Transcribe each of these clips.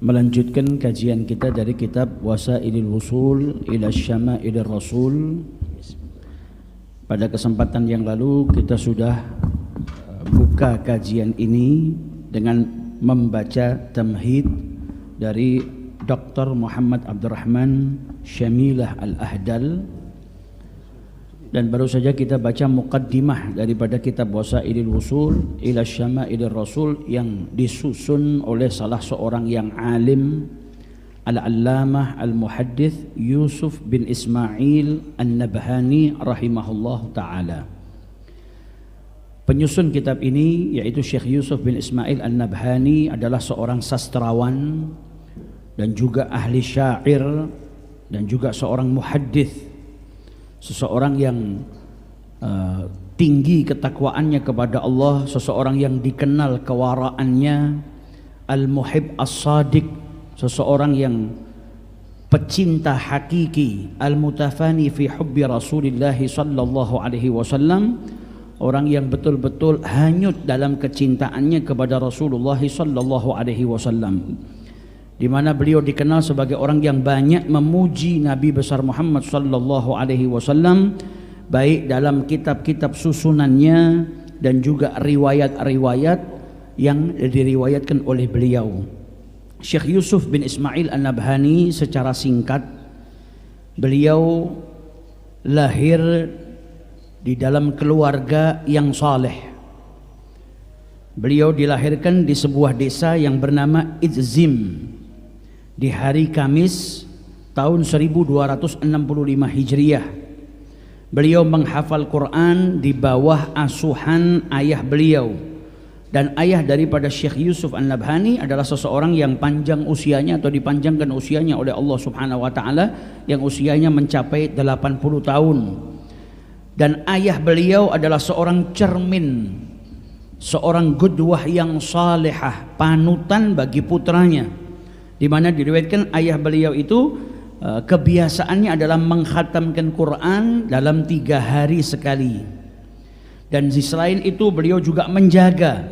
melanjutkan kajian kita dari kitab Wasailul Wusul ila Syama'ilir Rasul. Pada kesempatan yang lalu kita sudah buka kajian ini dengan membaca tamhid dari Dr. Muhammad Abdurrahman Syamilah Al-Ahdal, dan baru saja kita baca muqaddimah daripada kitab Wasailul Wusul ila Syama'ilir Rasul yang disusun oleh salah seorang yang alim, Al-Allamah Al-Muhaddits Yusuf bin Ismail An-Nabhani rahimahullah ta'ala. Penyusun kitab ini yaitu Syekh Yusuf bin Ismail An-Nabhani adalah seorang sastrawan dan juga ahli syair dan juga seorang muhaddits, seseorang yang tinggi ketakwaannya kepada Allah, seseorang yang dikenal kewaraannya, al-muhib as-sadiq, seseorang yang pecinta hakiki, al-mutafani fi hubbi Rasulillah sallallahu alaihi wasallam, orang yang betul-betul hanyut dalam kecintaannya kepada Rasulullah sallallahu alaihi wasallam, di mana beliau dikenal sebagai orang yang banyak memuji Nabi besar Muhammad sallallahu alaihi wasallam, baik dalam kitab-kitab susunannya dan juga riwayat-riwayat yang diriwayatkan oleh beliau. Syekh Yusuf bin Ismail An-Nabhani secara singkat, beliau lahir di dalam keluarga yang saleh. Beliau dilahirkan di sebuah desa yang bernama Idzim di hari Kamis tahun 1265 Hijriah. Beliau menghafal Quran di bawah asuhan ayah beliau, dan ayah daripada Syekh Yusuf An-Nabhani adalah seseorang yang panjang usianya atau dipanjangkan usianya oleh Allah Subhanahu wa taala, yang usianya mencapai 80 tahun. Dan ayah beliau adalah seorang cermin, seorang qudwah yang salihah, panutan bagi putranya, di mana diriwayatkan ayah beliau itu kebiasaannya adalah mengkhatamkan Quran dalam 3 hari sekali. Dan di selain itu beliau juga menjaga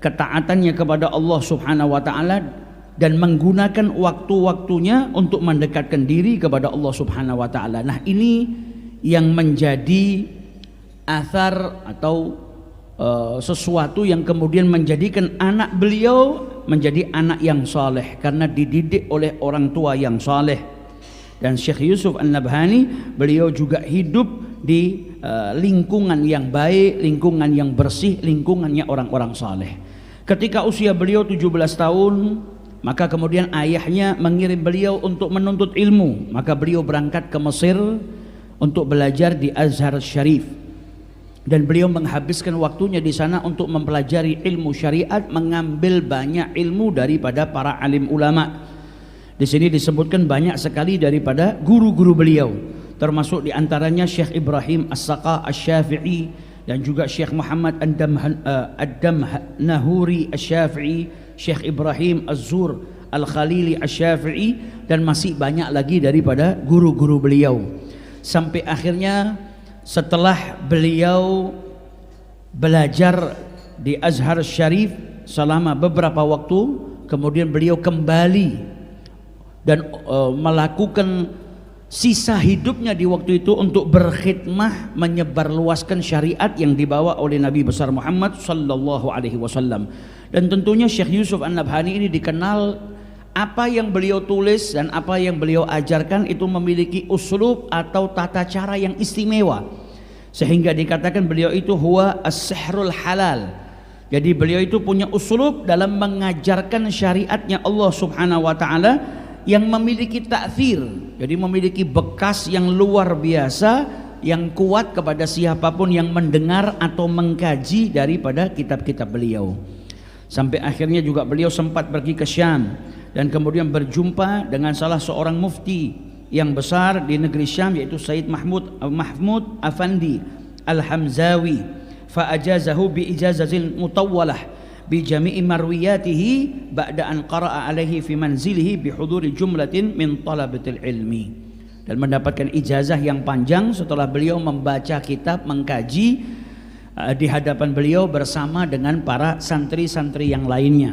ketaatannya kepada Allah Subhanahu wa taala dan menggunakan waktu-waktunya untuk mendekatkan diri kepada Allah Subhanahu wa taala. Nah, ini yang menjadi athar atau sesuatu yang kemudian menjadikan anak beliau menjadi anak yang saleh karena dididik oleh orang tua yang saleh. Dan Syekh Yusuf An-Nabhani beliau juga hidup di lingkungan yang baik, lingkungan yang bersih, lingkungannya orang-orang saleh. Ketika usia beliau 17 tahun, maka kemudian ayahnya mengirim beliau untuk menuntut ilmu. Maka beliau berangkat ke Mesir untuk belajar di Azhar Syarif, dan beliau menghabiskan waktunya di sana untuk mempelajari ilmu syariat, mengambil banyak ilmu daripada para alim ulama. Di sini disebutkan banyak sekali daripada guru-guru beliau, termasuk diantaranya Syekh Ibrahim As-Saqah Asy-Syafi'i dan juga Syekh Muhammad Ad-Damnahuri Asy-Syafi'i, Syekh Ibrahim Az-Zur Al-Khalili Asy-Syafi'i, dan masih banyak lagi daripada guru-guru beliau. Sampai akhirnya setelah beliau belajar di Azhar Syarif selama beberapa waktu, kemudian beliau kembali dan melakukan sisa hidupnya di waktu itu untuk berkhidmah menyebarluaskan syariat yang dibawa oleh Nabi besar Muhammad sallallahu alaihi wasallam. Dan tentunya Syekh Yusuf An-Nabhani ini dikenal apa yang beliau tulis dan apa yang beliau ajarkan itu memiliki uslub atau tata cara yang istimewa, sehingga dikatakan beliau itu huwa as-sihrul halal. Jadi beliau itu punya uslub dalam mengajarkan syariatnya Allah Subhanahu wa taala yang memiliki ta'thir, jadi memiliki bekas yang luar biasa, yang kuat kepada siapapun yang mendengar atau mengkaji daripada kitab-kitab beliau. Sampai akhirnya juga beliau sempat pergi ke Syam dan kemudian berjumpa dengan salah seorang mufti yang besar di negeri Syam, yaitu Sayyid Mahmud Afandi Al-Hamzawi, fa ajazahu bi ijazatil mutawwalah bi jami'i marwiyatihi ba'da an qara'a alaihi fi manzilihi bi huduri jumlatin min talabatil ilmi, dan mendapatkan ijazah yang panjang setelah beliau membaca kitab, mengkaji di hadapan beliau bersama dengan para santri-santri yang lainnya.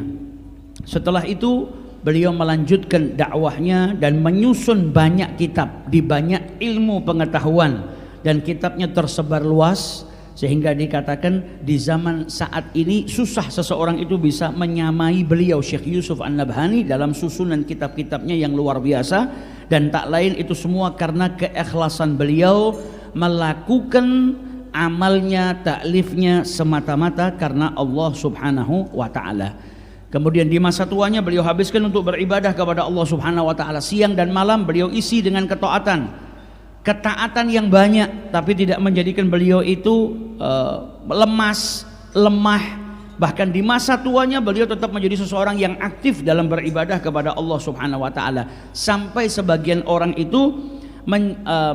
Setelah itu beliau melanjutkan dakwahnya dan menyusun banyak kitab di banyak ilmu pengetahuan, dan kitabnya tersebar luas sehingga dikatakan di zaman saat ini susah seseorang itu bisa menyamai beliau Syekh Yusuf An-Nabhani dalam susunan kitab-kitabnya yang luar biasa. Dan tak lain itu semua karena keikhlasan beliau melakukan amalnya, taklifnya semata-mata karena Allah Subhanahu wa ta'ala. Kemudian di masa tuanya beliau habiskan untuk beribadah kepada Allah Subhanahu wa ta'ala. Siang dan malam beliau isi dengan ketaatan yang banyak, tapi tidak menjadikan beliau itu lemas, lemah. Bahkan di masa tuanya beliau tetap menjadi seseorang yang aktif dalam beribadah kepada Allah Subhanahu wa ta'ala. Sampai sebagian orang itu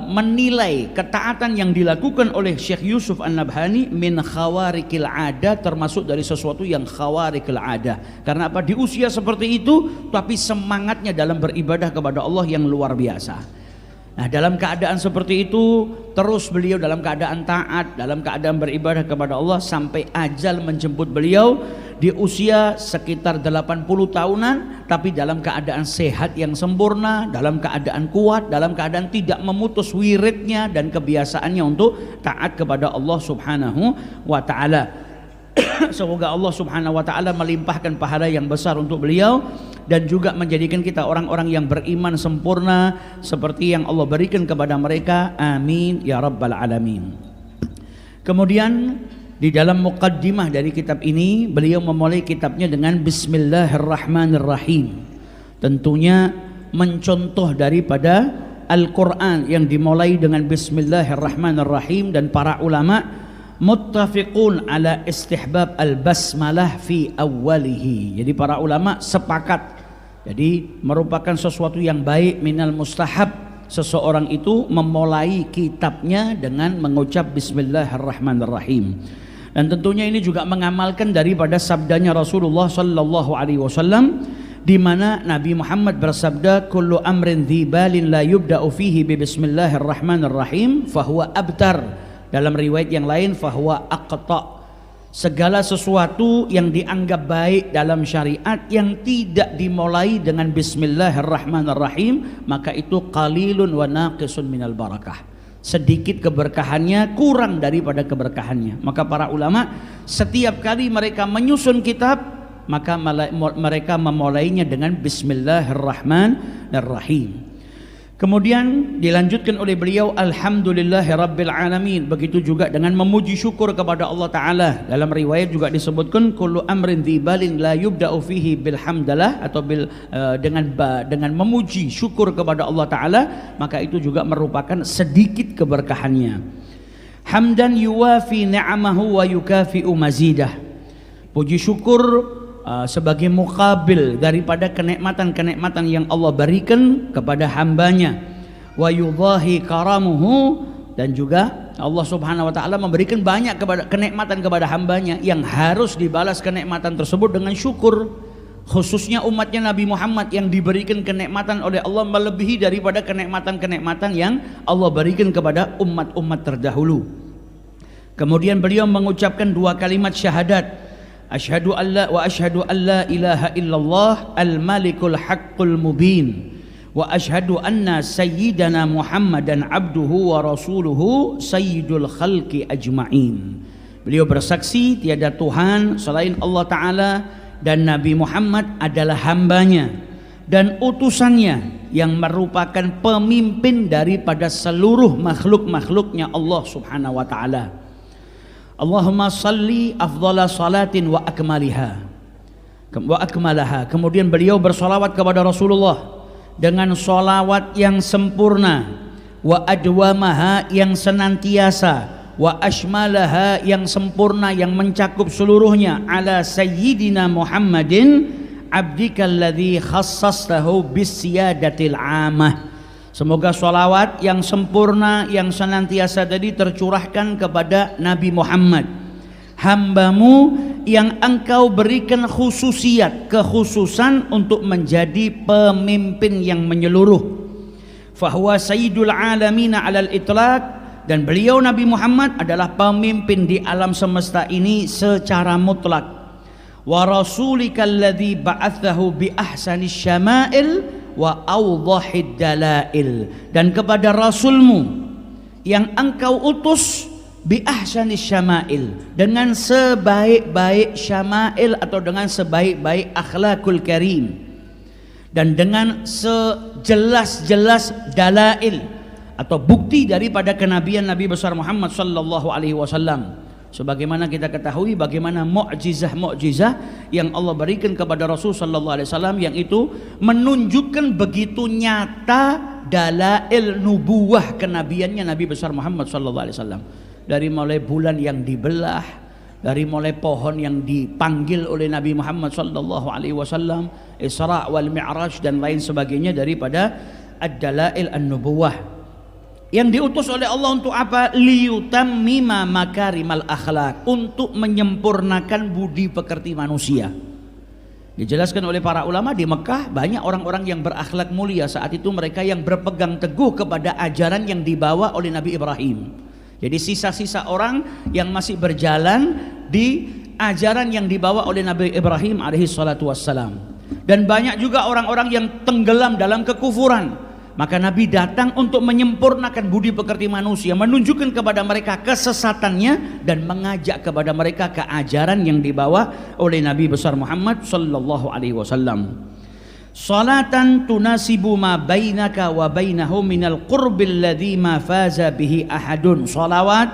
menilai ketaatan yang dilakukan oleh Syekh Yusuf An-Nabhani min khawarikil ada, termasuk dari sesuatu yang khawarikil ada. Karena apa? Di usia seperti itu tapi semangatnya dalam beribadah kepada Allah yang luar biasa. Nah, dalam keadaan seperti itu terus beliau dalam keadaan taat, dalam keadaan beribadah kepada Allah sampai ajal menjemput beliau di usia sekitar 80 tahunan, tapi dalam keadaan sehat yang sempurna, dalam keadaan kuat, dalam keadaan tidak memutus wiridnya dan kebiasaannya untuk taat kepada Allah Subhanahu wa ta'ala. Semoga Allah Subhanahu wa ta'ala melimpahkan pahala yang besar untuk beliau dan juga menjadikan kita orang-orang yang beriman sempurna seperti yang Allah berikan kepada mereka. Amin ya rabbal alamin. Kemudian di dalam muqaddimah dari kitab ini beliau memulai kitabnya dengan Bismillahirrahmanirrahim. Tentunya mencontoh daripada Al-Quran yang dimulai dengan Bismillahirrahmanirrahim, dan para ulama muttafiqun ala istihbab al-basmalah fi awwalihi. Jadi para ulama sepakat, jadi merupakan sesuatu yang baik, minal mustahab seseorang itu memulai kitabnya dengan mengucap Bismillahirrahmanirrahim. Dan tentunya ini juga mengamalkan daripada sabdanya Rasulullah sallallahu alaihi wasallam, di mana Nabi Muhammad bersabda, kullu amrin dzibalin la yubda'u fihi bi bismillahirrahmanirrahim fahuwa abtar. Dalam riwayat yang lain fahuwa aqta. Segala sesuatu yang dianggap baik dalam syariat yang tidak dimulai dengan Bismillahirrahmanirrahim, maka itu qalilun wa naqisun minal barakah. Sedikit keberkahannya, kurang daripada keberkahannya. Maka para ulama setiap kali mereka menyusun kitab, maka mereka memulainya dengan Bismillahirrahmanirrahim. Kemudian dilanjutkan oleh beliau alhamdulillahirabbil alamin, begitu juga dengan memuji syukur kepada Allah taala. Dalam riwayat juga disebutkan kullu amrin dzibalin la yubda'u fihi bilhamdalah, atau dengan memuji syukur kepada Allah taala, maka itu juga merupakan sedikit keberkahannya. Hamdan yuwafi ni'amahu wa yukafi'u mazidah. Puji syukur sebagai muqabil daripada kenikmatan-kenikmatan yang Allah berikan kepada hambanya, wa yudhahi karamuhu, dan juga Allah Subhanahu wa ta'ala memberikan banyak kenikmatan kepada hambanya yang harus dibalas kenikmatan tersebut dengan syukur. Khususnya umatnya Nabi Muhammad yang diberikan kenikmatan oleh Allah melebihi daripada kenikmatan-kenikmatan yang Allah berikan kepada umat-umat terdahulu. Kemudian beliau mengucapkan dua kalimat syahadat, asyhadu alla wa asyhadu alla ilaha illallah al-malikul haqqul mubin wa asyhadu anna sayyidana Muhammadan abduhu wa rasuluhu sayyidul khalqi ajma'in. Beliau bersaksi tiada Tuhan selain Allah Ta'ala dan Nabi Muhammad adalah hambanya dan utusannya yang merupakan pemimpin daripada seluruh makhluk-makhluknya Allah Subhanahu wa Ta'ala. Allahumma salli afdhala salatin wa akmalaha. Kemudian beliau bersolawat kepada Rasulullah dengan solawat yang sempurna, wa adwamaha yang senantiasa, wa ashmalaha yang sempurna yang mencakup seluruhnya, ala sayyidina Muhammadin abdikal ladzi khassastahu bisyadatil amah. Semoga sholawat yang sempurna yang senantiasa tadi tercurahkan kepada Nabi Muhammad, hambamu yang engkau berikan kekhususan untuk menjadi pemimpin yang menyeluruh. Fahuwa sayyidul alamina alal itlaq, dan beliau Nabi Muhammad adalah pemimpin di alam semesta ini secara mutlak. wa rasulikal ladzi ba'atsahu bi ahsanis syama'il wa awdahid dalail, dan kepada rasulmu yang engkau utus bi ahsanis syama'il, dengan sebaik-baik syama'il atau dengan sebaik-baik akhlakul karim, dan dengan sejelas-jelas dalail atau bukti daripada kenabian Nabi besar Muhammad sallallahu alaihi wasallam. Sebagaimana kita ketahui bagaimana mukjizah-mukjizah yang Allah berikan kepada Rasul sallallahu alaihi wasallam, yang itu menunjukkan begitu nyata dalail nubuwah kenabiannya Nabi besar Muhammad sallallahu alaihi wasallam. Dari mulai bulan yang dibelah, dari mulai pohon yang dipanggil oleh Nabi Muhammad sallallahu alaihi wasallam, Isra wal Mi'raj dan lain sebagainya daripada ad-dalail an-nubuwah. Yang diutus oleh Allah untuk apa? Liyutammima makarimal akhlak, untuk menyempurnakan budi pekerti manusia. Dijelaskan oleh para ulama, di Mekah banyak orang-orang yang berakhlak mulia saat itu, mereka yang berpegang teguh kepada ajaran yang dibawa oleh Nabi Ibrahim. Jadi sisa-sisa orang yang masih berjalan di ajaran yang dibawa oleh Nabi Ibrahim alaihi salatu wassalam. Dan banyak juga orang-orang yang tenggelam dalam kekufuran. Maka Nabi datang untuk menyempurnakan budi pekerti manusia, menunjukkan kepada mereka kesesatannya dan mengajak kepada mereka ke ajaran yang dibawa oleh Nabi besar Muhammad sallallahu alaihi wasallam. Salatan tunasibu ma bainaka wa bainahu minal qurbil ladzi ma faza bihi ahadun. Salawat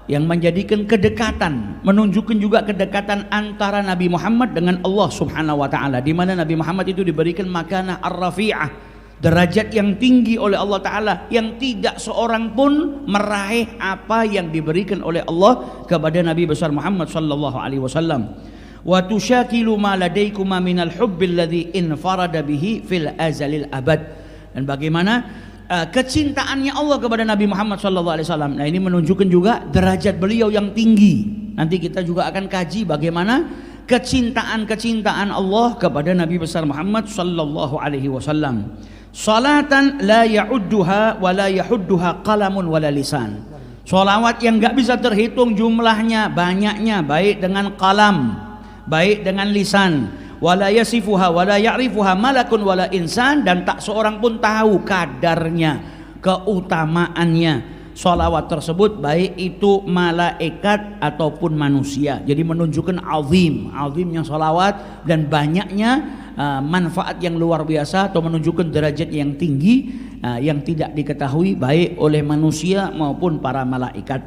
yang menjadikan kedekatan, menunjukkan juga kedekatan antara Nabi Muhammad dengan Allah Subhanahu wa taala, di mana Nabi Muhammad itu diberikan makanah ar-rafi'ah, derajat yang tinggi oleh Allah taala, yang tidak seorang pun meraih apa yang diberikan oleh Allah kepada Nabi besar Muhammad sallallahu alaihi wasallam. Wa tusyakilu ma ladaikuma minal hubbil ladzi infarada bihi fil azalil abad. Dan bagaimana kecintaannya Allah kepada Nabi Muhammad sallallahu alaihi wasallam. Nah, ini menunjukkan juga derajat beliau yang tinggi. Nanti kita juga akan kaji bagaimana kecintaan Allah kepada Nabi besar Muhammad sallallahu alaihi wasallam. Salatan la ya'udduha wa la yahudduha qalamun wala lisan. Salawat yang enggak bisa terhitung jumlahnya, banyaknya, baik dengan qalam, baik dengan lisan, wala yasifuha wala ya'rifuha malakun wala insan, dan tak seorang pun tahu kadarnya, keutamaannya salawat tersebut, baik itu malaikat ataupun manusia. Jadi menunjukkan azimnya salawat dan banyaknya manfaat yang luar biasa, atau menunjukkan derajat yang tinggi yang tidak diketahui baik oleh manusia maupun para malaikat.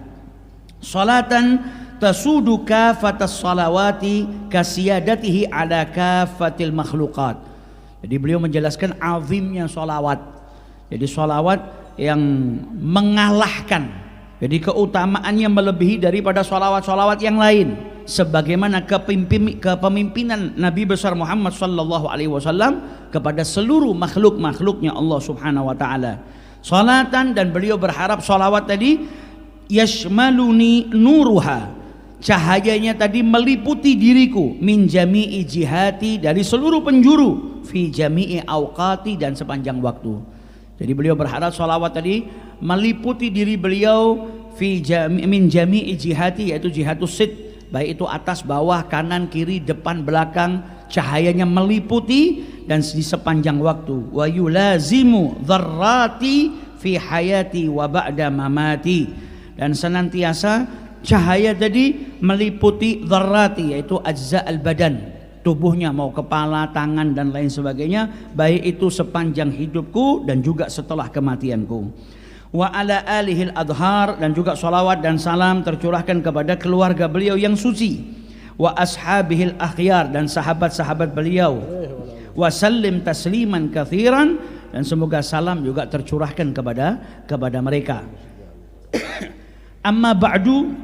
Salatan tasudu kafatas salawati kasiyadatihi ala kafatil makhluqat. Jadi beliau menjelaskan azimnya salawat. Jadi salawat yang mengalahkan, jadi keutamaannya melebihi daripada salawat-salawat yang lain, sebagaimana kepemimpinan Nabi besar Muhammad sallallahu alaihi wasallam kepada seluruh makhluk-makhluknya Allah Subhanahu wa taala. Salatan, dan beliau berharap salawat tadi yashmaluni nuruha, cahayanya tadi meliputi diriku, min jami'i jihati, dari seluruh penjuru, fi jami'i awqati, dan sepanjang waktu. Jadi beliau berharap salawat tadi meliputi diri beliau min jami'i jihati, yaitu jihatus sid, baik itu atas, bawah, kanan, kiri, depan, belakang, cahayanya meliputi dan di sepanjang waktu. Wa yulazimu dzarrati fi hayati wa ba'da mamati, dan senantiasa cahaya tadi meliputi dzarrati, yaitu ajza al-badan, tubuhnya, mau kepala, tangan, dan lain sebagainya, baik itu sepanjang hidupku dan juga setelah kematianku. Wa ala alihil adhar, dan juga salawat dan salam tercurahkan kepada keluarga beliau yang suci. Wa ashabihil akhyar, dan sahabat-sahabat beliau. Wa sallim tasliman katsiran, dan semoga salam juga tercurahkan kepada mereka. Amma ba'du,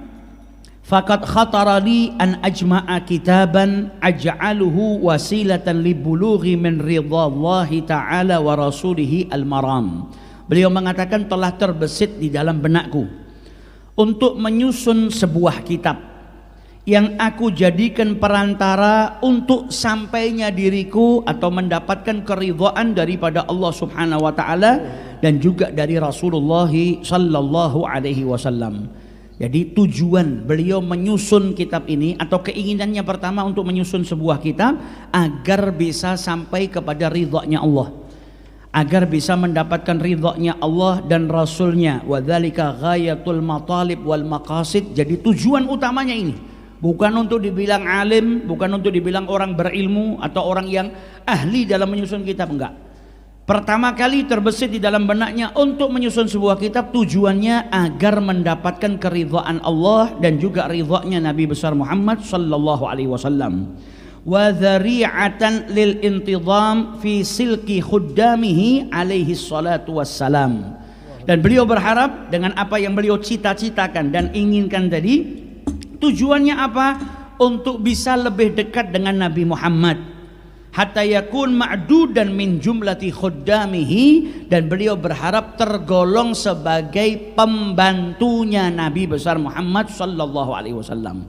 faqad khatara li an ajma'a kitaban aj'aluhu wasilatan li bulughi min ridhallahi ta'ala wa rasulihi al-maram. Beliau mengatakan, telah terbesit di dalam benakku untuk menyusun sebuah kitab yang aku jadikan perantara untuk sampainya diriku atau mendapatkan keridhaan daripada Allah Subhanahu wa taala dan juga dari Rasulullah sallallahu alaihi wasallam. Jadi tujuan beliau menyusun kitab ini atau keinginannya pertama untuk menyusun sebuah kitab agar bisa sampai kepada ridhonya Allah, agar bisa mendapatkan ridhonya Allah dan Rasulnya. Wa dzalika ghayatul matalib wal maqasid. Jadi tujuan utamanya ini bukan untuk dibilang alim, bukan untuk dibilang orang berilmu atau orang yang ahli dalam menyusun kitab, enggak. Pertama kali terbesit di dalam benaknya untuk menyusun sebuah kitab tujuannya agar mendapatkan keridhaan Allah dan juga ridhonya Nabi besar Muhammad sallallahu alaihi wasallam. Wa dzari'atan lil intidham fi silki khuddamihi alaihi salatu wassalam. Dan beliau berharap dengan apa yang beliau cita-citakan dan inginkan tadi, tujuannya apa? Untuk bisa lebih dekat dengan Nabi Muhammad, hatta yakun ma'dudan min jumlati khuddamihi, dan beliau berharap tergolong sebagai pembantunya Nabi besar Muhammad sallallahu alaihi wasallam.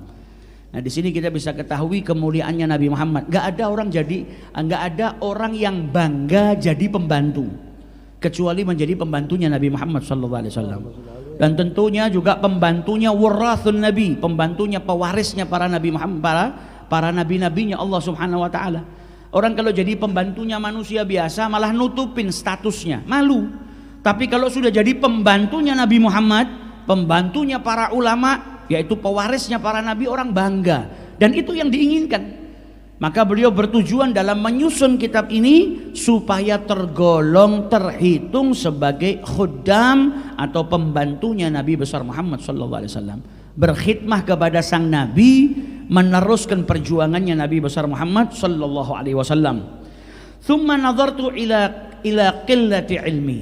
Nah, di sini kita bisa ketahui kemuliaannya Nabi Muhammad. Enggak ada orang yang bangga jadi pembantu kecuali menjadi pembantunya Nabi Muhammad sallallahu alaihi wasallam. Dan tentunya juga pembantunya warathun Nabi, pembantunya pewarisnya para Nabi Muhammad, para nabi-nabinya Allah Subhanahu wa taala. Orang kalau jadi pembantunya manusia biasa malah nutupin statusnya, malu. Tapi kalau sudah jadi pembantunya Nabi Muhammad, pembantunya para ulama, yaitu pewarisnya para nabi, orang bangga. Dan itu yang diinginkan. Maka beliau bertujuan dalam menyusun kitab ini supaya terhitung sebagai khuddam atau pembantunya Nabi besar Muhammad sallallahu alaihi wasallam, berkhidmah kepada sang nabi, meneruskan perjuangannya Nabi besar Muhammad sallallahu alaihi wasallam. Thumma nadartu ila qillati ilmi.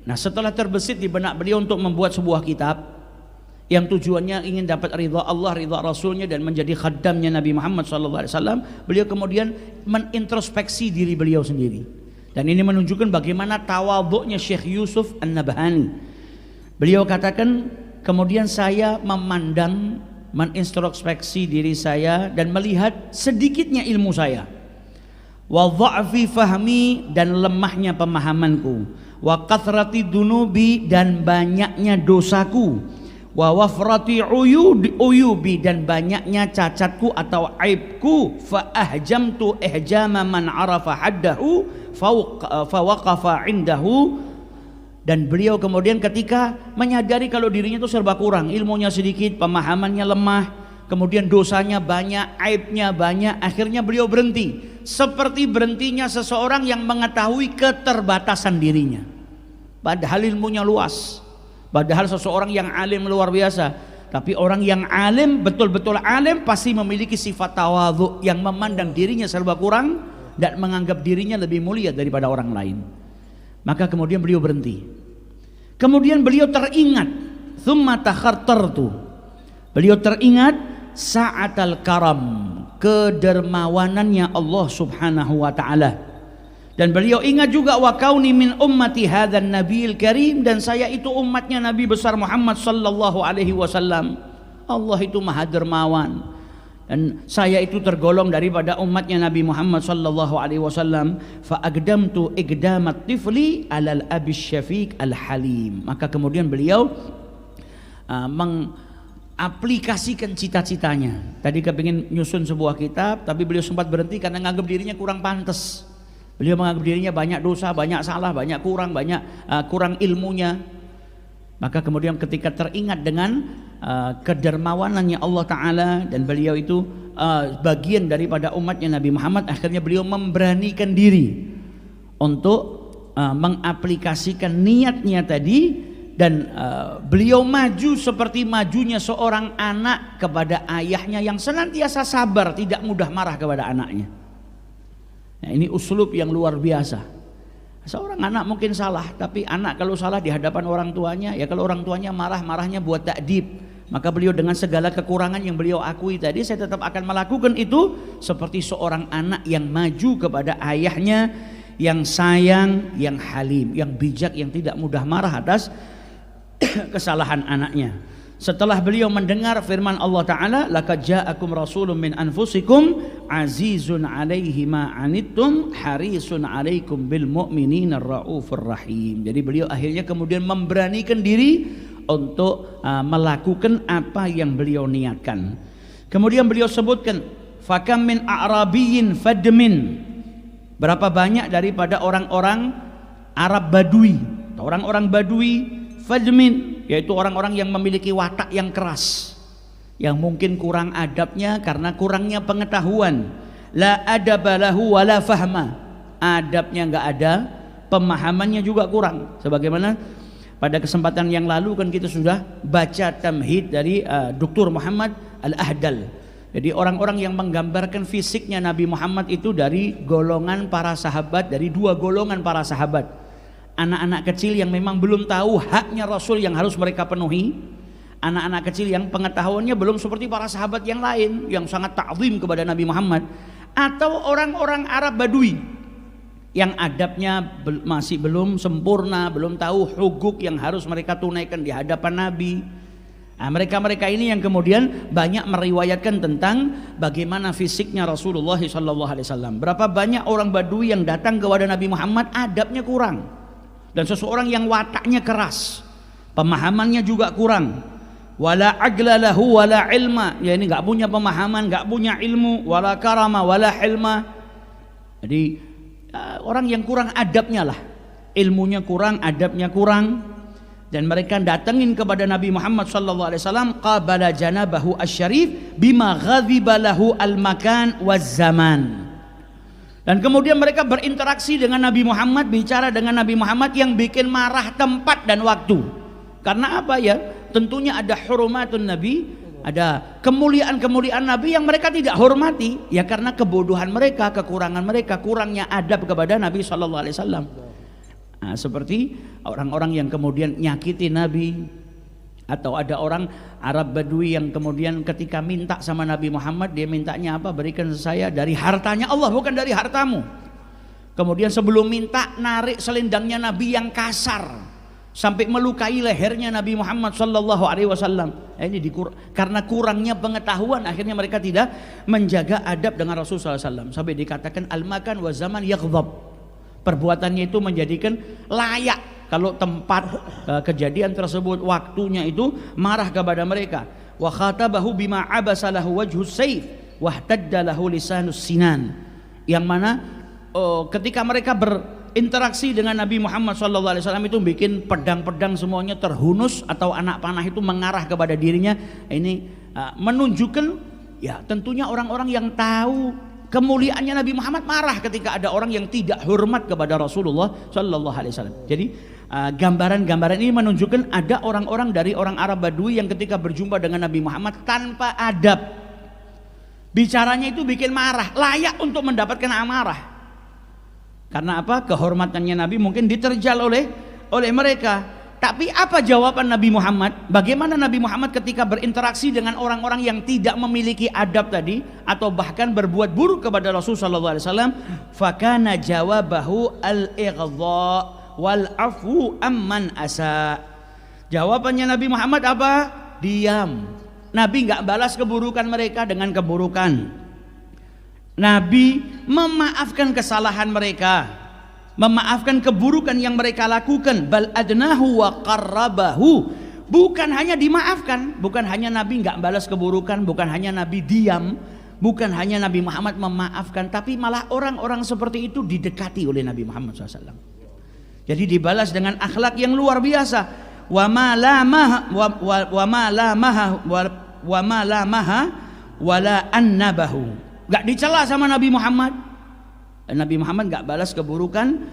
Nah, setelah terbesit di benak beliau untuk membuat sebuah kitab yang tujuannya ingin dapat ridha Allah, ridha Rasulnya, dan menjadi khaddamnya Nabi Muhammad sallallahu alaihi wasallam, beliau kemudian menintrospeksi diri beliau sendiri. Dan ini menunjukkan bagaimana tawadhu'nya Syekh Yusuf An-Nabhani. Beliau katakan, kemudian saya memandang, menintrospeksi diri saya dan melihat sedikitnya ilmu saya, wa dha'fi fahmi, dan lemahnya pemahamanku, wa kathrati dunubi, dan banyaknya dosaku, wa wafrati uyubi, dan banyaknya cacatku atau aibku, fa ahjamtu ihjama man arafa haddahu fa waqafa indahu. Dan beliau kemudian ketika menyadari kalau dirinya itu serba kurang, ilmunya sedikit, pemahamannya lemah, kemudian dosanya banyak, aibnya banyak, akhirnya beliau berhenti, seperti berhentinya seseorang yang mengetahui keterbatasan dirinya, padahal ilmunya luas, padahal seseorang yang alim luar biasa. Tapi orang yang alim, betul-betul alim, pasti memiliki sifat tawadhu, yang memandang dirinya serba kurang dan menganggap dirinya lebih mulia daripada orang lain. Maka kemudian beliau berhenti. Kemudian beliau teringat, thumma takhartartu, beliau teringat sa'atal karam, kedermawanannya Allah Subhanahu wa taala. Dan beliau ingat juga wa kauni min ummati hadzal nabiyil karim, dan saya itu umatnya Nabi besar Muhammad sallallahu alaihi wasallam. Allah itu maha dermawan, dan saya itu tergolong daripada umatnya Nabi Muhammad sallallahu alaihi wasallam. Fa aqdamtu iqdamat tifli alal abi syafiq al halim. Maka kemudian beliau mengaplikasikan cita-citanya. Tadi kepingin nyusun sebuah kitab, tapi beliau sempat berhenti karena menganggap dirinya kurang pantas. Beliau menganggap dirinya banyak dosa, banyak salah, banyak kurang ilmunya. Maka kemudian ketika teringat dengan kedermawanannya Allah Ta'ala, dan beliau itu bagian daripada umatnya Nabi Muhammad, akhirnya beliau memberanikan diri untuk mengaplikasikan niatnya tadi, dan beliau maju seperti majunya seorang anak kepada ayahnya yang senantiasa sabar, tidak mudah marah kepada anaknya. Nah, ini uslub yang luar biasa. Seorang anak mungkin salah, tapi anak kalau salah di hadapan orang tuanya, ya kalau orang tuanya marah, marahnya buat ta'dib. Maka beliau dengan segala kekurangan yang beliau akui tadi, saya tetap akan melakukan itu seperti seorang anak yang maju kepada ayahnya, yang sayang, yang halim, yang bijak, yang tidak mudah marah atas kesalahan anaknya. Setelah beliau mendengar firman Allah Ta'ala, laqad ja'akum rasulun min anfusikum azizun alaihi ma anittum harisun alaikum bil mu'minina raufur rahim. Jadi beliau akhirnya kemudian memberanikan diri untuk melakukan apa yang beliau niatkan. Kemudian beliau sebutkan fakam min a'rabiyyin fadmin, berapa banyak daripada orang-orang Arab Badui, orang-orang Badui fadmin, yaitu orang-orang yang memiliki watak yang keras, yang mungkin kurang adabnya karena kurangnya pengetahuan. La adaba lahu wala fahma, adabnya enggak ada, pemahamannya juga kurang. Sebagaimana pada kesempatan yang lalu kan kita sudah baca tamhid dari Dr. Muhammad Al-Ahdal. Jadi orang-orang yang menggambarkan fisiknya Nabi Muhammad itu dari golongan para sahabat, dari dua golongan para sahabat. Anak-anak kecil yang memang belum tahu haknya Rasul yang harus mereka penuhi, anak-anak kecil yang pengetahuannya belum seperti para sahabat yang lain yang sangat ta'zim kepada Nabi Muhammad, atau orang-orang Arab Badui yang adabnya masih belum sempurna, belum tahu hukuk yang harus mereka tunaikan di hadapan Nabi. Nah, mereka-mereka ini yang kemudian banyak meriwayatkan tentang bagaimana fisiknya Rasulullah SAW. Berapa banyak orang Badui yang datang kepada Nabi Muhammad adabnya kurang, dan seseorang yang wataknya keras, pemahamannya juga kurang. Wala agla lahu wala ilma, ya ini nggak punya pemahaman, nggak punya ilmu, wala karama wala hilma. Jadi orang yang kurang adabnya lah, ilmunya kurang, adabnya kurang. Dan mereka datangin kepada Nabi Muhammad SAW, qabala janabahu asyarif bima ghadhiba lahu al-makan waz-zaman. Dan kemudian mereka berinteraksi dengan Nabi Muhammad, bicara dengan Nabi Muhammad yang bikin marah tempat dan waktu. Karena apa ya? Tentunya ada hurumatun Nabi, ada kemuliaan-kemuliaan Nabi yang mereka tidak hormati, ya karena kebodohan mereka, kekurangan mereka, kurangnya adab kepada Nabi SAW. Nah, seperti orang-orang yang kemudian nyakiti Nabi, atau ada orang Arab Badui yang kemudian ketika minta sama Nabi Muhammad, dia mintanya apa? Berikan saya dari hartanya Allah, bukan dari hartamu. Kemudian sebelum minta narik selendangnya Nabi yang kasar sampai melukai lehernya Nabi Muhammad SAW. Ini karena kurangnya pengetahuan, akhirnya mereka tidak menjaga adab dengan Rasulullah SAW. Sampai dikatakan al-makan wa zaman yaghdab. Perbuatannya itu menjadikan layak kalau tempat kejadian tersebut, waktunya itu marah kepada mereka. Wa khatabahu bima abasa lahu wajhus sayf wahtadda lahu lisanus sinan. Yang mana ketika mereka berinteraksi dengan Nabi Muhammad SAW itu bikin pedang-pedang semuanya terhunus, atau anak panah itu mengarah kepada dirinya. Ini menunjukkan ya tentunya orang-orang yang tahu kemuliaannya Nabi Muhammad marah ketika ada orang yang tidak hormat kepada Rasulullah SAW. Jadi gambaran-gambaran ini menunjukkan ada orang-orang dari orang Arab Badui yang ketika berjumpa dengan Nabi Muhammad tanpa adab, bicaranya itu bikin marah, layak untuk mendapatkan amarah. Karena apa? Kehormatannya Nabi mungkin diterjal oleh mereka. Tapi apa jawaban Nabi Muhammad? Bagaimana Nabi Muhammad ketika berinteraksi dengan orang-orang yang tidak memiliki adab tadi, atau bahkan berbuat buruk kepada Rasulullah SAW? Fakana jawabahu al-ighdha wal afu amman asa. Jawabannya Nabi Muhammad apa? Diam. Nabi nggak balas keburukan mereka dengan keburukan. Nabi memaafkan kesalahan mereka, memaafkan keburukan yang mereka lakukan. Bal adnahu wa qarrabahu. Bukan hanya dimaafkan, bukan hanya Nabi nggak balas keburukan, bukan hanya Nabi diam, bukan hanya Nabi Muhammad memaafkan, tapi malah orang-orang seperti itu didekati oleh Nabi Muhammad SAW. Jadi dibalas dengan akhlak yang luar biasa. Wa ma lamaha wala annabahu. Nggak dicela sama Nabi Muhammad. Nabi Muhammad nggak balas keburukan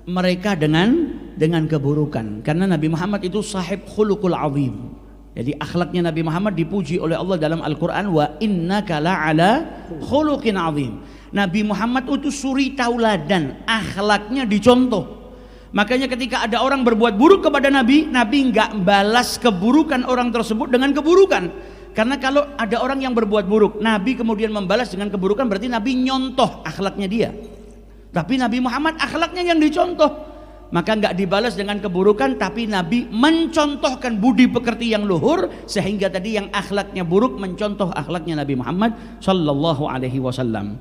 mereka dengan keburukan, karena Nabi Muhammad itu sahib khuluqul azim. Jadi akhlaknya Nabi Muhammad dipuji oleh Allah dalam Al-Quran, wa innaka la'ala khuluqin azim. Nabi Muhammad itu suri tauladan, akhlaknya dicontoh. Makanya ketika ada orang berbuat buruk kepada Nabi, Nabi nggak balas keburukan orang tersebut dengan keburukan. Karena kalau ada orang yang berbuat buruk, Nabi kemudian membalas dengan keburukan, berarti Nabi nyontoh akhlaknya dia. Tapi Nabi Muhammad akhlaknya yang dicontoh, maka nggak dibalas dengan keburukan, tapi Nabi mencontohkan budi pekerti yang luhur, sehingga tadi yang akhlaknya buruk mencontoh akhlaknya Nabi Muhammad Sallallahu Alaihi Wasallam.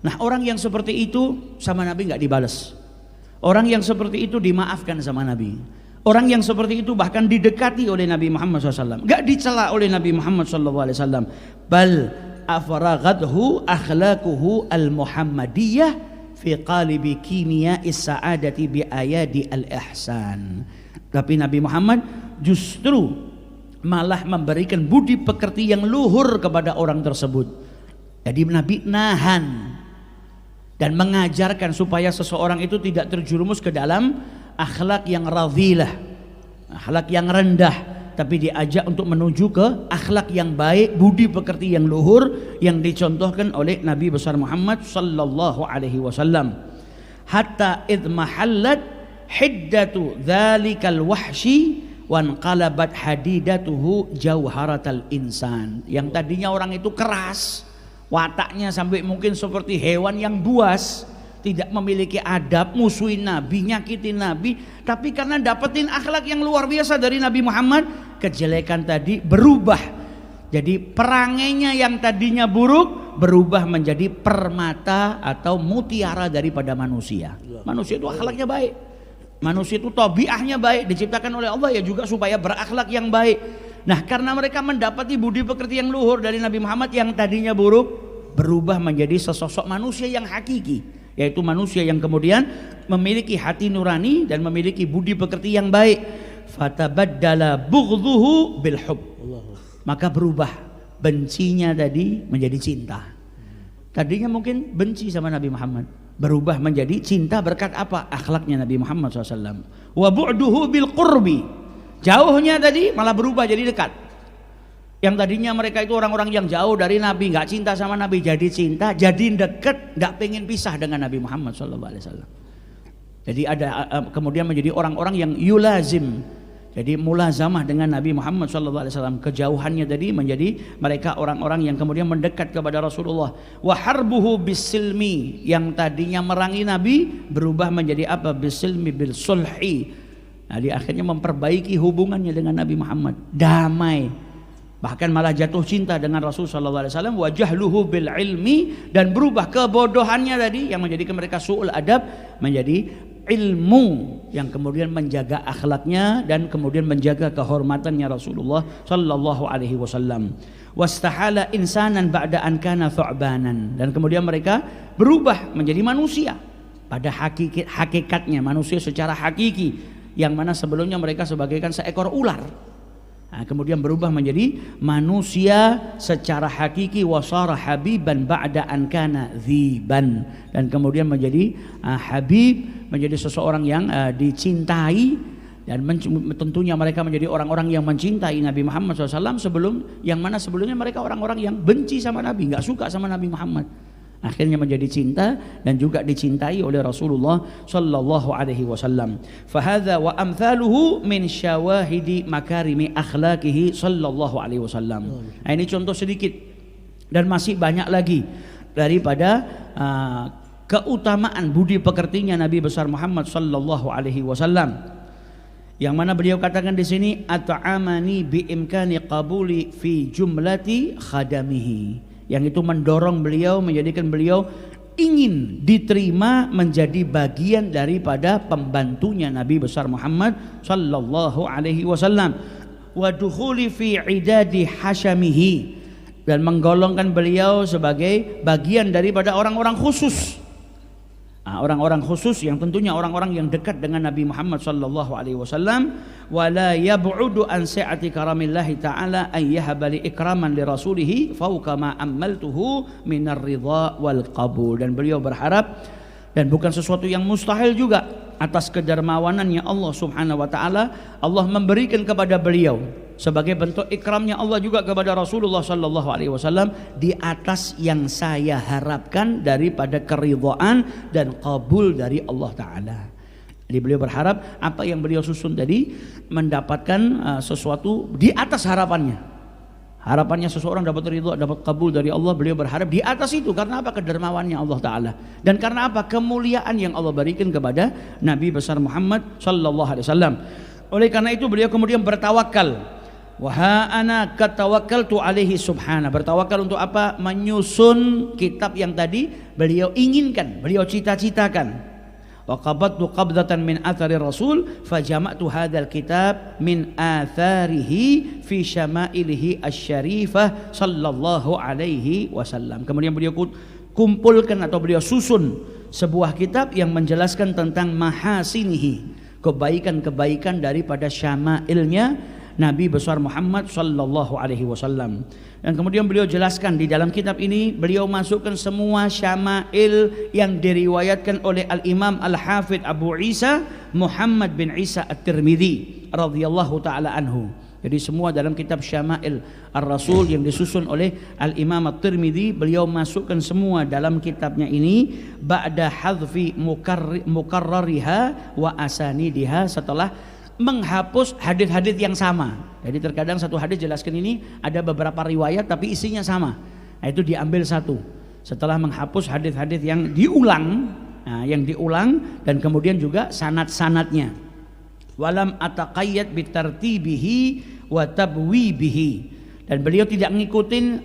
Nah, orang yang seperti itu sama Nabi nggak dibalas. Orang yang seperti itu dimaafkan sama Nabi. Orang yang seperti itu bahkan didekati oleh Nabi Muhammad SAW, gak dicela oleh Nabi Muhammad SAW. Bal afraghathu akhlaquhu al-muhammadiyah fi qalibi kimiya'is sa'adati bi ayadi al-ihsan. Tapi Nabi Muhammad justru malah memberikan budi pekerti yang luhur kepada orang tersebut. Jadi Nabi nahan dan mengajarkan supaya seseorang itu tidak terjerumus ke dalam akhlak yang radhilah, akhlak yang rendah, tapi diajak untuk menuju ke akhlak yang baik, budi pekerti yang luhur yang dicontohkan oleh Nabi besar Muhammad sallallahu alaihi wasallam. Hatta id mahallat hiddatu dzalikal wahsy wan qalabat hadidatuhu jauharatal insan. Yang tadinya orang itu keras, wataknya sampai mungkin seperti hewan yang buas, tidak memiliki adab, musuhin Nabi, nyakitin Nabi, tapi karena dapetin akhlak yang luar biasa dari Nabi Muhammad, kejelekan tadi berubah. Jadi perangainya yang tadinya buruk berubah menjadi permata atau mutiara daripada manusia. Manusia itu akhlaknya baik, manusia itu tabiahnya baik, diciptakan oleh Allah ya juga supaya berakhlak yang baik. Nah, karena mereka mendapati budi pekerti yang luhur dari Nabi Muhammad yang tadinya buruk, berubah menjadi sesosok manusia yang hakiki, yaitu manusia yang kemudian memiliki hati nurani dan memiliki budi pekerti yang baik. Fatabaddala bughdhuhu bil hub. Maka berubah bencinya tadi menjadi cinta. Tadinya mungkin benci sama Nabi Muhammad, berubah menjadi cinta berkat apa? Akhlaknya Nabi Muhammad SAW. Wa bu'duhu bil qurbi. Jauhnya tadi malah berubah jadi dekat. Yang tadinya mereka itu orang-orang yang jauh dari Nabi, nggak cinta sama Nabi, jadi cinta, jadi dekat, nggak pengen pisah dengan Nabi Muhammad SAW. Jadi ada kemudian menjadi orang-orang yang yulazim, jadi mulazamah dengan Nabi Muhammad SAW. Kejauhannya tadi menjadi mereka orang-orang yang kemudian mendekat kepada Rasulullah. Wa harbuhu bisilmi, yang tadinya merangi Nabi berubah menjadi apa? Bisilmi bil sulhi. Nah, di akhirnya memperbaiki hubungannya dengan Nabi Muhammad, damai, bahkan malah jatuh cinta dengan Rasul sallallahu alaihi wasallam. Wa jahluhu bil ilmi, dan berubah kebodohannya tadi yang menjadikan mereka su'ul adab menjadi ilmu yang kemudian menjaga akhlaknya dan kemudian menjaga kehormatannya Rasulullah sallallahu alaihi wasallam. Wastahala insanan ba'da an kana thu'banan, dan kemudian mereka berubah menjadi manusia pada hakikatnya, manusia secara hakiki, yang mana sebelumnya mereka sebagaikan seekor ular. Nah, kemudian berubah menjadi manusia secara hakiki. Wasara habiban ba'da an kana dziban, dan kemudian menjadi habib, menjadi seseorang yang dicintai, dan tentunya mereka menjadi orang-orang yang mencintai Nabi Muhammad SAW yang mana sebelumnya mereka orang-orang yang benci sama Nabi, nggak suka sama Nabi Muhammad. Akhirnya menjadi cinta dan juga dicintai oleh Rasulullah sallallahu alaihi wasallam. Fahadza wa amthaluhu min syawahidi makarimi akhlaqihi sallallahu alaihi wasallam. Nah, ini contoh sedikit dan masih banyak lagi daripada keutamaan budi pekertinya Nabi besar Muhammad sallallahu alaihi wasallam. Yang mana beliau katakan di sini, at'amani bi imkani qabuli fi jumlati khadamihi, yang itu mendorong beliau, menjadikan beliau ingin diterima menjadi bagian daripada pembantunya Nabi besar Muhammad sallallahu alaihi wasallam. Wa dukhuli fi idadi hasyamihi, dan menggolongkan beliau sebagai bagian daripada orang-orang khusus. Orang-orang khusus yang tentunya orang-orang yang dekat dengan Nabi Muhammad sallallahu alaihi wasallam. Wala yab'udu an sa'ati karamillahi ta'ala an yahaba li ikraman li rasulih fawqa ma ammaltuhu minar ridha wal qabul. Dan beliau berharap, dan bukan sesuatu yang mustahil juga, atas kedermawanannya Allah subhanahu wa ta'ala, Allah memberikan kepada beliau sebagai bentuk ikramnya Allah juga kepada Rasulullah sallallahu alaihi wasallam, di atas yang saya harapkan daripada keridhaan dan kabul dari Allah taala. Jadi beliau berharap apa yang beliau susun tadi mendapatkan sesuatu di atas harapannya. Harapannya seseorang dapat ridha, dapat kabul dari Allah, beliau berharap di atas itu. Karena apa? Kedermawannya Allah taala. Dan karena apa? Kemuliaan yang Allah berikan kepada Nabi besar Muhammad sallallahu alaihi wasallam. Oleh karena itu beliau kemudian bertawakal. Wa ana katawakkaltu alaihi subhana. Bertawakal untuk apa? Menyusun kitab yang tadi beliau inginkan, beliau cita-citakan. Wa qabadtu qabdatan min athari Rasul fajama'tu hadzal kitab min atharihi fi syama'ilihi asy-syarifah sallallahu alaihi wasallam. Kemudian beliau kumpulkan atau beliau susun sebuah kitab yang menjelaskan tentang mahasinihi, kebaikan-kebaikan daripada syama'ilnya Nabi besar Muhammad sallallahu alaihi wasallam. Dan kemudian beliau jelaskan di dalam kitab ini, beliau masukkan semua syama'il yang diriwayatkan oleh Al-Imam Al-Hafidh Abu Isa Muhammad bin Isa At-Tirmidzi radhiyallahu taala anhu. Jadi semua dalam kitab Syama'il Ar-Rasul yang disusun oleh Al-Imam At-Tirmidzi, beliau masukkan semua dalam kitabnya ini ba'da hadfi mukarrariha wa asanidiha, setelah menghapus hadis-hadis yang sama. Jadi terkadang satu hadis jelaskan ini ada beberapa riwayat tapi isinya sama. Nah, itu diambil satu. Setelah menghapus hadis-hadis yang diulang, dan kemudian juga sanad-sanadnya. Walam ataqayyad bitartibihi wa tabwibihi. Dan beliau tidak ngikutin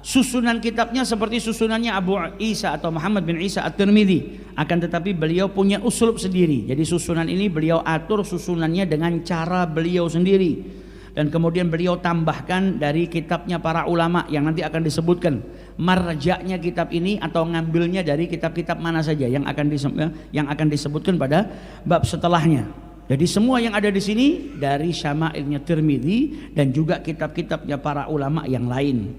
susunan kitabnya seperti susunannya Abu Isa atau Muhammad bin Isa At-Tirmidzi, akan tetapi beliau punya uslub sendiri. Jadi susunan ini beliau atur susunannya dengan cara beliau sendiri. Dan kemudian beliau tambahkan dari kitabnya para ulama yang nanti akan disebutkan marja'nya kitab ini atau ngambilnya dari kitab-kitab mana saja yang akan disebutkan pada bab setelahnya. Jadi semua yang ada di sini dari Syama'ilnya Tirmidzi dan juga kitab-kitabnya para ulama yang lain.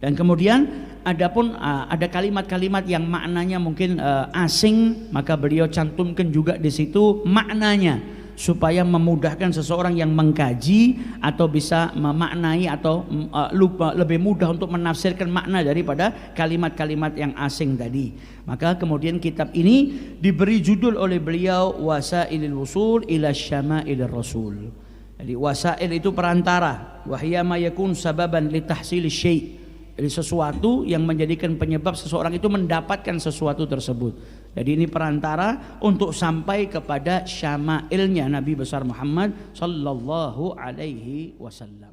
Dan kemudian adapun ada kalimat-kalimat yang maknanya mungkin asing, maka beliau cantumkan juga di situ maknanya supaya memudahkan seseorang yang mengkaji atau bisa memaknai atau lebih mudah untuk menafsirkan makna daripada kalimat-kalimat yang asing tadi. Maka kemudian kitab ini diberi judul oleh beliau Wasailul Wusul ila Syamailir Rasul. Jadi wasail itu perantara, wahya ma yakun sababan li tahsil syai'. Jadi sesuatu yang menjadikan penyebab seseorang itu mendapatkan sesuatu tersebut. Jadi ini perantara untuk sampai kepada syama'ilnya Nabi besar Muhammad sallallahu alaihi wasallam.